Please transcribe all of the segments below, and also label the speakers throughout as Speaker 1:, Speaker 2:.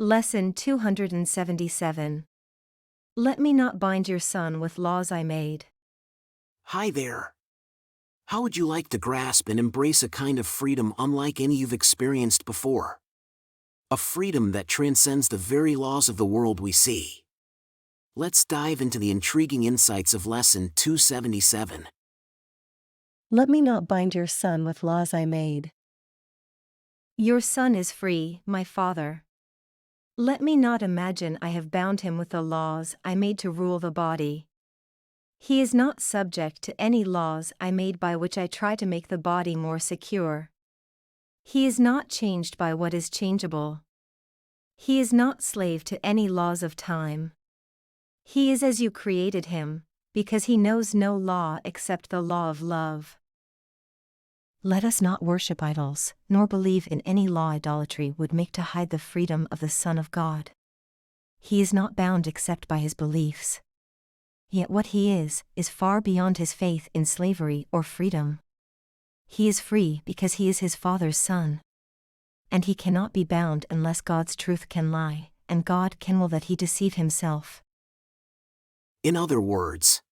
Speaker 1: Lesson 277. Let me not bind your son with laws I made.
Speaker 2: Hi there. How would you like to grasp and embrace a kind of freedom unlike any you've experienced before? A freedom that transcends the very laws of the world we see. Let's dive into the intriguing insights of Lesson 277.
Speaker 3: Let me not bind your son with laws I made.
Speaker 1: Your son is free, my father. Let me not imagine I have bound him with the laws I made to rule the body. He is not subject to any laws I made by which I try to make the body more secure. He is not changed by what is changeable. He is not slave to any laws of time. He is as you created him, because he knows no law except the law of love.
Speaker 3: Let us not worship idols, nor believe in any law idolatry would make to hide the freedom of the Son of God. He is not bound except by his beliefs. Yet what he is far beyond his faith in slavery or freedom. He is free because he is his Father's son. And he cannot be bound unless God's truth can lie, and God can will that he deceive himself.
Speaker 2: In other words,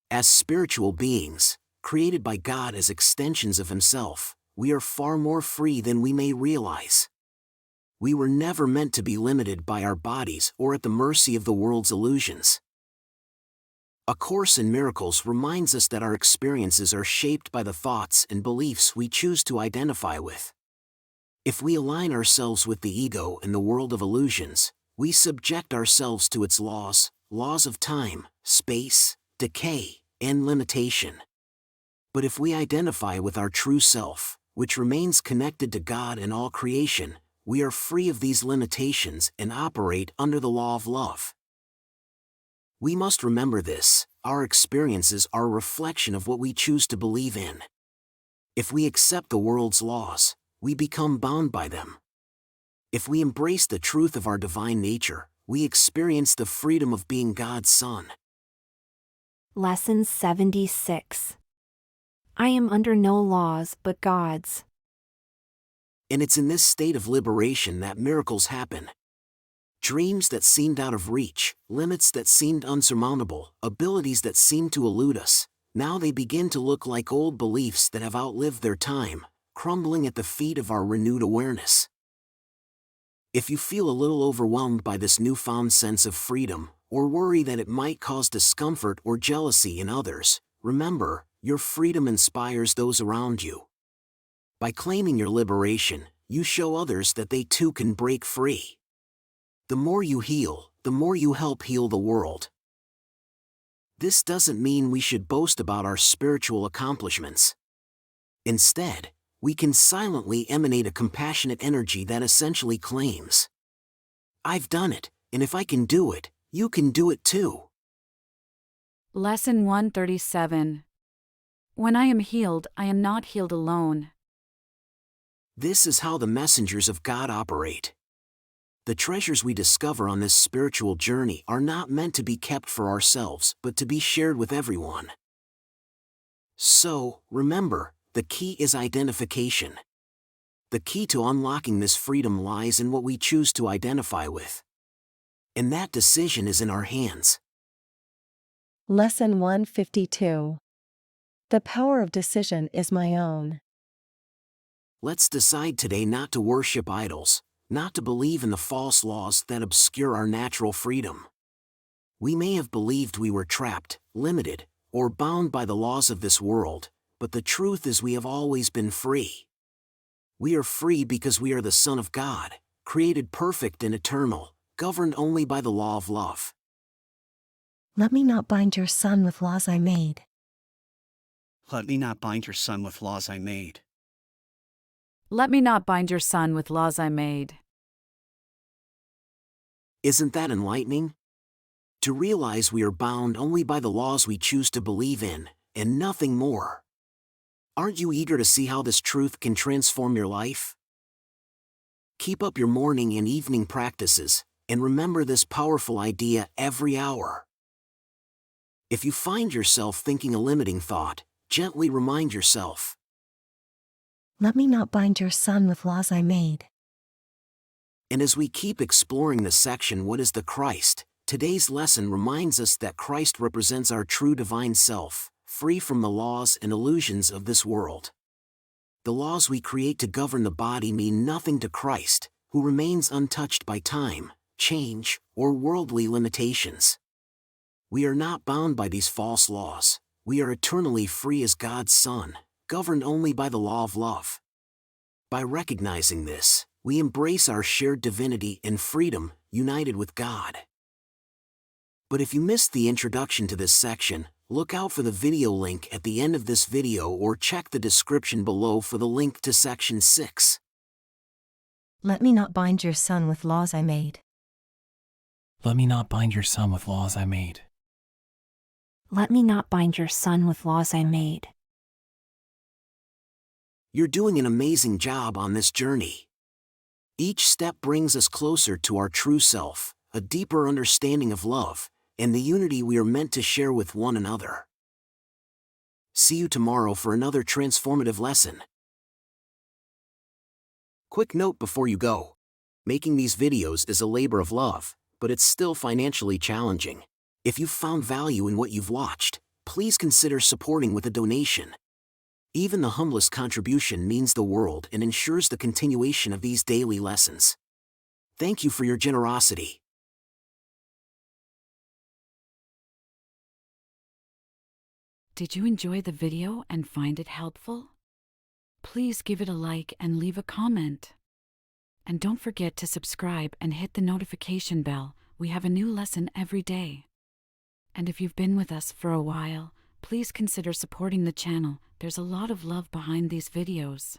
Speaker 2: as spiritual beings, created by God as extensions of Himself, we are far more free than we may realize. We were never meant to be limited by our bodies or at the mercy of the world's illusions. A Course in Miracles reminds us that our experiences are shaped by the thoughts and beliefs we choose to identify with. If we align ourselves with the ego and the world of illusions, we subject ourselves to its laws of time, space, decay, and limitation. But if we identify with our true self, which remains connected to God and all creation, we are free of these limitations and operate under the law of love. We must remember this: our experiences are a reflection of what we choose to believe in. If we accept the world's laws, we become bound by them. If we embrace the truth of our divine nature, we experience the freedom of being God's Son.
Speaker 4: Lesson 76. I am under no laws but God's.
Speaker 2: And it's in this state of liberation that miracles happen. Dreams that seemed out of reach, limits that seemed unsurmountable, abilities that seemed to elude us, now they begin to look like old beliefs that have outlived their time, crumbling at the feet of our renewed awareness. If you feel a little overwhelmed by this newfound sense of freedom, or worry that it might cause discomfort or jealousy in others, remember, your freedom inspires those around you. By claiming your liberation, you show others that they too can break free. The more you heal, the more you help heal the world. This doesn't mean we should boast about our spiritual accomplishments. Instead, we can silently emanate a compassionate energy that essentially claims, "I've done it, and if I can do it, you can do it too."
Speaker 5: Lesson 137. When I am healed, I am not healed alone.
Speaker 2: This is how the messengers of God operate. The treasures we discover on this spiritual journey are not meant to be kept for ourselves but to be shared with everyone. So, remember, the key is identification. The key to unlocking this freedom lies in what we choose to identify with. And that decision is in our hands.
Speaker 3: Lesson 152. The power of decision is my own.
Speaker 2: Let's decide today not to worship idols, not to believe in the false laws that obscure our natural freedom. We may have believed we were trapped, limited, or bound by the laws of this world, but the truth is we have always been free. We are free because we are the Son of God, created perfect and eternal, governed only by the law of love.
Speaker 3: Let me not bind your son with laws I made.
Speaker 6: Let me not bind your son with laws I made.
Speaker 5: Let me not bind your son with laws I made.
Speaker 2: Isn't that enlightening? To realize we are bound only by the laws we choose to believe in, and nothing more. Aren't you eager to see how this truth can transform your life? Keep up your morning and evening practices, and remember this powerful idea every hour. If you find yourself thinking a limiting thought, gently remind yourself,
Speaker 3: Let me not bind your son with laws I made.
Speaker 2: And as we keep exploring the section What is the Christ, today's lesson reminds us that Christ represents our true divine self, free from the laws and illusions of this world. The laws we create to govern the body mean nothing to Christ, who remains untouched by time, change, or worldly limitations. We are not bound by these false laws. We are eternally free as God's Son, governed only by the law of love. By recognizing this, we embrace our shared divinity and freedom, united with God. But if you missed the introduction to this section, look out for the video link at the end of this video or check the description below for the link to section 6.
Speaker 3: Let me not bind your son with laws I made.
Speaker 7: Let me not bind your son with laws I made.
Speaker 4: Let me not bind your son with laws I made.
Speaker 2: You're doing an amazing job on this journey. Each step brings us closer to our true self, a deeper understanding of love, and the unity we are meant to share with one another. See you tomorrow for another transformative lesson. Quick note before you go. Making these videos is a labor of love, but it's still financially challenging. If you've found value in what you've watched, please consider supporting with a donation. Even the humblest contribution means the world and ensures the continuation of these daily lessons. Thank you for your generosity.
Speaker 5: Did you enjoy the video and find it helpful? Please give it a like and leave a comment. And don't forget to subscribe and hit the notification bell. We have a new lesson every day. And if you've been with us for a while, please consider supporting the channel. There's a lot of love behind these videos.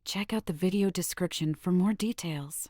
Speaker 5: Check out the video description for more details.